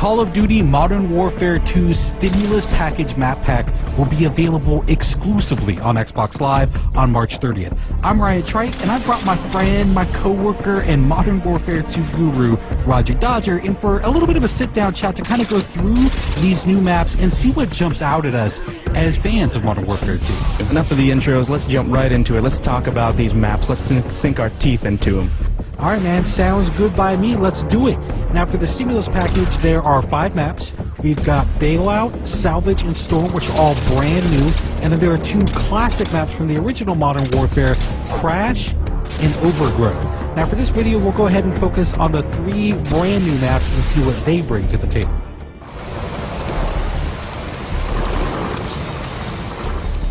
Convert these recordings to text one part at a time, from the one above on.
Call of Duty Modern Warfare 2 Stimulus Package Map Pack will be available exclusively on Xbox Live on March 30th. I'm Ryan Trite, and I brought my friend, my co-worker, and Modern Warfare 2 guru, Roger Dodger, in for a little bit of a sit-down chat to kind of go through these new maps and see what jumps out at us as fans of Modern Warfare 2. Enough of the intros, let's jump right into it. Let's talk about these maps. Let's sink our teeth into them. Alright man, sounds good by me, let's do it. Now for the Stimulus Package, there are 5 maps. We've got Bailout, Salvage, and Storm, which are all brand new. And then there are 2 classic maps from the original Modern Warfare, Crash and Overgrown. Now for this video, we'll go ahead and focus on the 3 brand new maps and see what they bring to the table.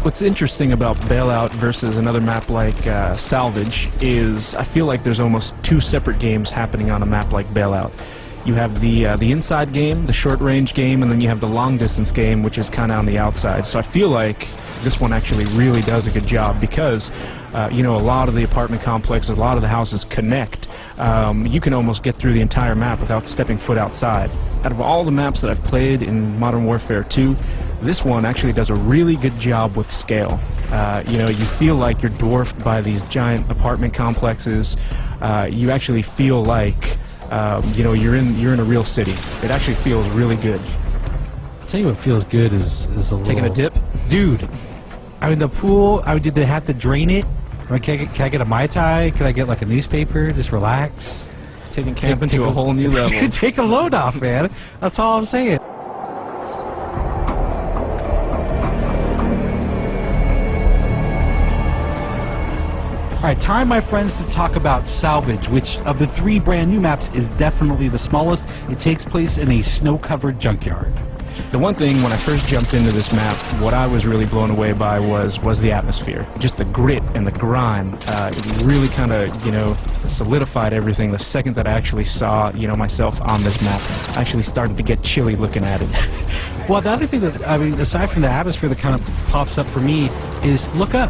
What's interesting about Bailout versus another map like Salvage is I feel like there's almost 2 separate games happening on a map like Bailout. You have the inside game, the short-range game, and then you have the long-distance game, which is kind of on the outside. So I feel like this one actually really does a good job because, you know, a lot of the apartment complexes, a lot of the houses connect. You can almost get through the entire map without stepping foot outside. Out of all the maps that I've played in Modern Warfare 2, this one actually does a really good job with scale. You know, you feel like you're dwarfed by these giant apartment complexes. You actually feel like, you know, you're in a real city. It actually feels really good. I'll tell you what feels good is a little... Taking a dip? Dude, I mean, the pool, I mean, did they have to drain it? I mean, can I get a Mai Tai? Could I get like a newspaper? Just relax? Taking camping to a whole new level. Take a load off, man. That's all I'm saying. Alright, time, my friends, to talk about Salvage, which of the 3 brand new maps is definitely the smallest. It takes place in a snow-covered junkyard. The one thing when I first jumped into this map, what I was really blown away by was the atmosphere. Just the grit and the grime. It really kind of, you know, solidified everything. The second that I actually saw, you know, myself on this map, I actually started to get chilly looking at it. Well, the other thing that, I mean, aside from the atmosphere that kind of pops up for me is look up.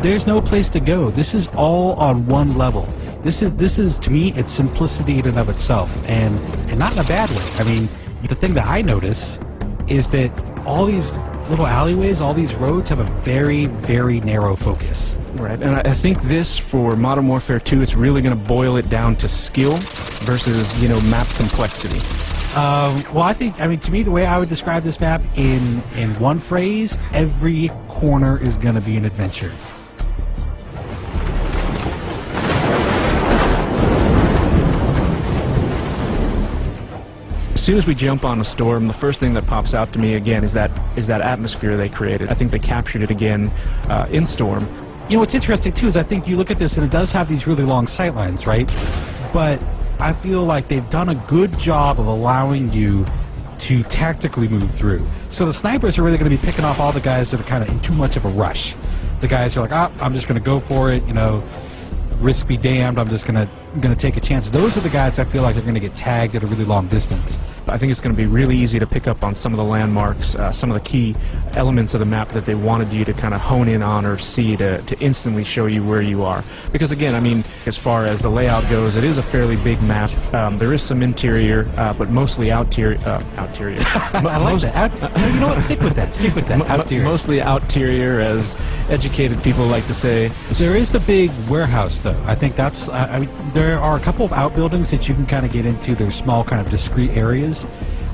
There's no place to go. This is all on one level. This is to me, it's simplicity in and of itself, and not in a bad way. I mean, the thing that I notice is that all these little alleyways, all these roads have a very, very narrow focus. Right, and I think this, for Modern Warfare 2, it's really going to boil it down to skill versus, you know, map complexity. Well, I mean, to me, the way I would describe this map in one phrase, every corner is going to be an adventure. As soon as we jump on a storm, the first thing that pops out to me again is that atmosphere they created. I think they captured it again in Storm. You know what's interesting too is I think you look at this and it does have these really long sightlines, right? But I feel like they've done a good job of allowing you to tactically move through. So the snipers are really going to be picking off all the guys that are kind of in too much of a rush. The guys are like, oh, I'm just going to go for it, you know. Risk be damned, I'm just gonna take a chance. Those are the guys I feel like are gonna get tagged at a really long distance. I think it's going to be really easy to pick up on some of the landmarks, some of the key elements of the map that they wanted you to kind of hone in on or see to instantly show you where you are. Because again, I mean, as far as the layout goes, it is a fairly big map. There is some interior, but mostly outerior. I like that. You know what? Stick with that. Stick with that. Outerior. Mostly outerior, as educated people like to say. There is the big warehouse, though. I think that's. I mean, there are a couple of outbuildings that you can kind of get into. They're small, kind of discrete areas.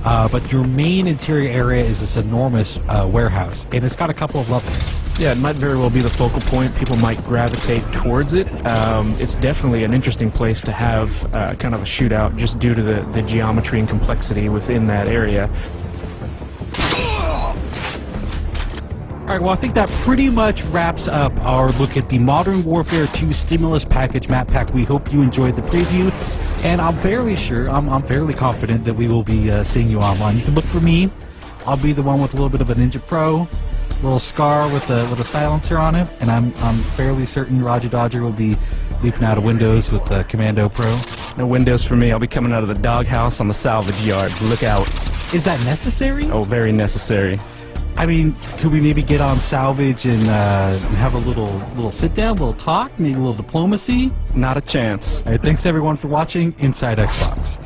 But your main interior area is this enormous warehouse, and it's got a couple of levels. Yeah, it might very well be the focal point. People might gravitate towards it. It's definitely an interesting place to have kind of a shootout just due to the geometry and complexity within that area. Alright, well I think that pretty much wraps up our look at the Modern Warfare 2 Stimulus Package Map Pack. We hope you enjoyed the preview, and I'm fairly sure, I'm fairly confident that we will be seeing you online. You can look for me. I'll be the one with a little bit of a Ninja Pro, little scar with a silencer on it, and I'm fairly certain Roger Dodger will be leaping out of windows with the Commando Pro. No windows for me. I'll be coming out of the doghouse on the salvage yard. Look out. Is that necessary? Oh, very necessary. I mean, could we maybe get on Salvage and have a little sit-down, a little talk, maybe a little diplomacy? Not a chance. All right, thanks everyone for watching Inside Xbox.